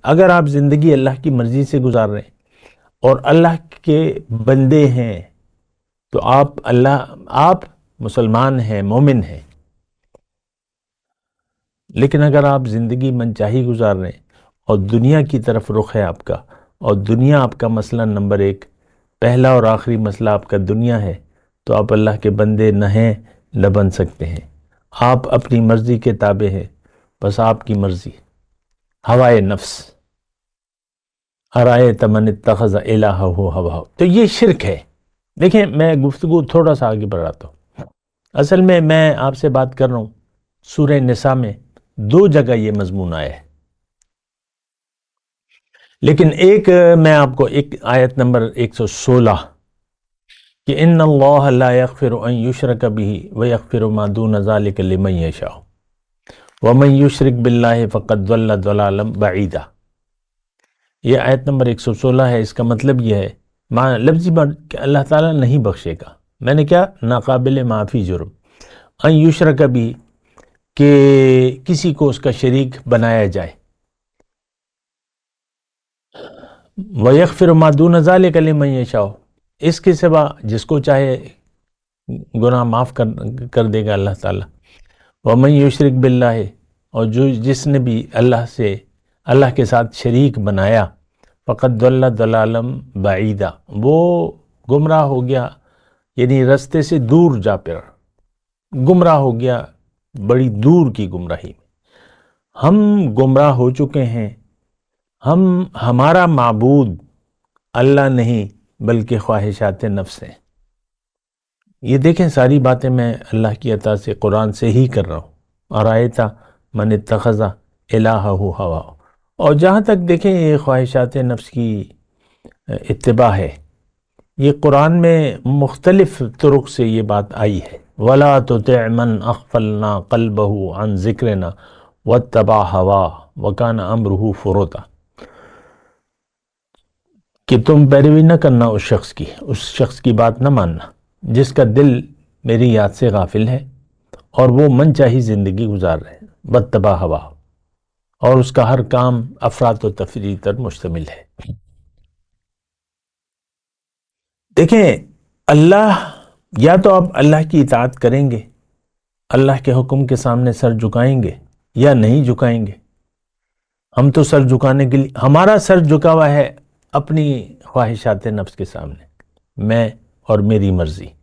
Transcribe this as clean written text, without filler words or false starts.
اگر آپ زندگی اللہ کی مرضی سے گزار رہے ہیں اور اللہ کے بندے ہیں تو آپ مسلمان ہیں، مومن ہیں. لیکن اگر آپ زندگی منچاہی گزار رہے ہیں اور دنیا کی طرف رخ ہے آپ کا، اور دنیا آپ کا مسئلہ نمبر 1، پہلا اور آخری مسئلہ آپ کا دنیا ہے، تو آپ اللہ کے بندے نہ ہیں، نہ بن سکتے ہیں. آپ اپنی مرضی کے تابع ہیں، بس آپ کی مرضی، ہوائے نفس. ارائیت من اتخذ الہہ ہواہ، تو یہ شرک ہے. دیکھیں میں گفتگو تھوڑا سا آگے بڑھاتا ہوں. اصل میں آپ سے بات کر رہا ہوں سورہ نساء میں 2 جگہ یہ مضمون آیا ہے، لیکن ایک میں آپ کو ایک آیت نمبر 116 کہ ان اللہ لا یغفر ان یشرک بہ ویغفر ما دون ذلک لمن یشاء ومن یشرک باللہ فقد ضل ضلالا بعیدا. یہ آیت نمبر 116 ہے. اس کا مطلب یہ ہے لفظی بات کہ اللہ تعالیٰ نہیں بخشے گا. میں نے کیا ناقابل معافی جرم، ان یشرک بہ کہ کسی کو اس کا شریک بنایا جائے، وَيَغْفِرُ مَا دُونَ ذَلِكَ لِمَن يَشَاءُ اس کے سوا جس کو چاہے گناہ معاف کر دے گا اللہ تعالیٰ. وَمَن يُشْرِكْ بِاللَّهِ اور جس نے بھی اللہ کے ساتھ شریک بنایا، فَقَدْ ضَلَّ ضَلَالًا بَعِيدًا وہ گمراہ ہو گیا، یعنی رستے سے دور جا پڑا، گمراہ ہو گیا بڑی دور کی گمراہی میں. ہم گمراہ ہو چکے ہیں. ہمارا معبود اللہ نہیں بلکہ خواہشات نفس ہیں. یہ دیکھیں ساری باتیں میں اللہ کی عطا سے قرآن سے ہی کر رہا ہوں. ارائیت من اتخذ الہہ ہواہ، اور جہاں تک دیکھیں یہ خواہشات نفس کی اتباع ہے، یہ قرآن میں مختلف طرق سے یہ بات آئی ہے. وَلَا تُطِعْ مَنْ أَغْفَلْنَا قَلْبَهُ عَنْ ذِكْرِنَا وَاتَّبَعَ هَوَاهُ وَكَانَ أَمْرُهُ فُرُطًا، کہ تم پیروی نہ کرنا اس شخص کی بات نہ ماننا جس کا دل میری یاد سے غافل ہے اور وہ من چاہی زندگی گزار رہے ہیں. وَاتَّبَعَ هَوَاهُ اور اس کا ہر کام افراط و تفریط پر مشتمل ہے. دیکھیں یا تو آپ اللہ کی اطاعت کریں گے، اللہ کے حکم کے سامنے سر جھکائیں گے، یا نہیں جھکائیں گے. ہم تو سر جھکانے کے لیے، ہمارا سر جھکا ہوا ہے اپنی خواہشات نفس کے سامنے، میں اور میری مرضی.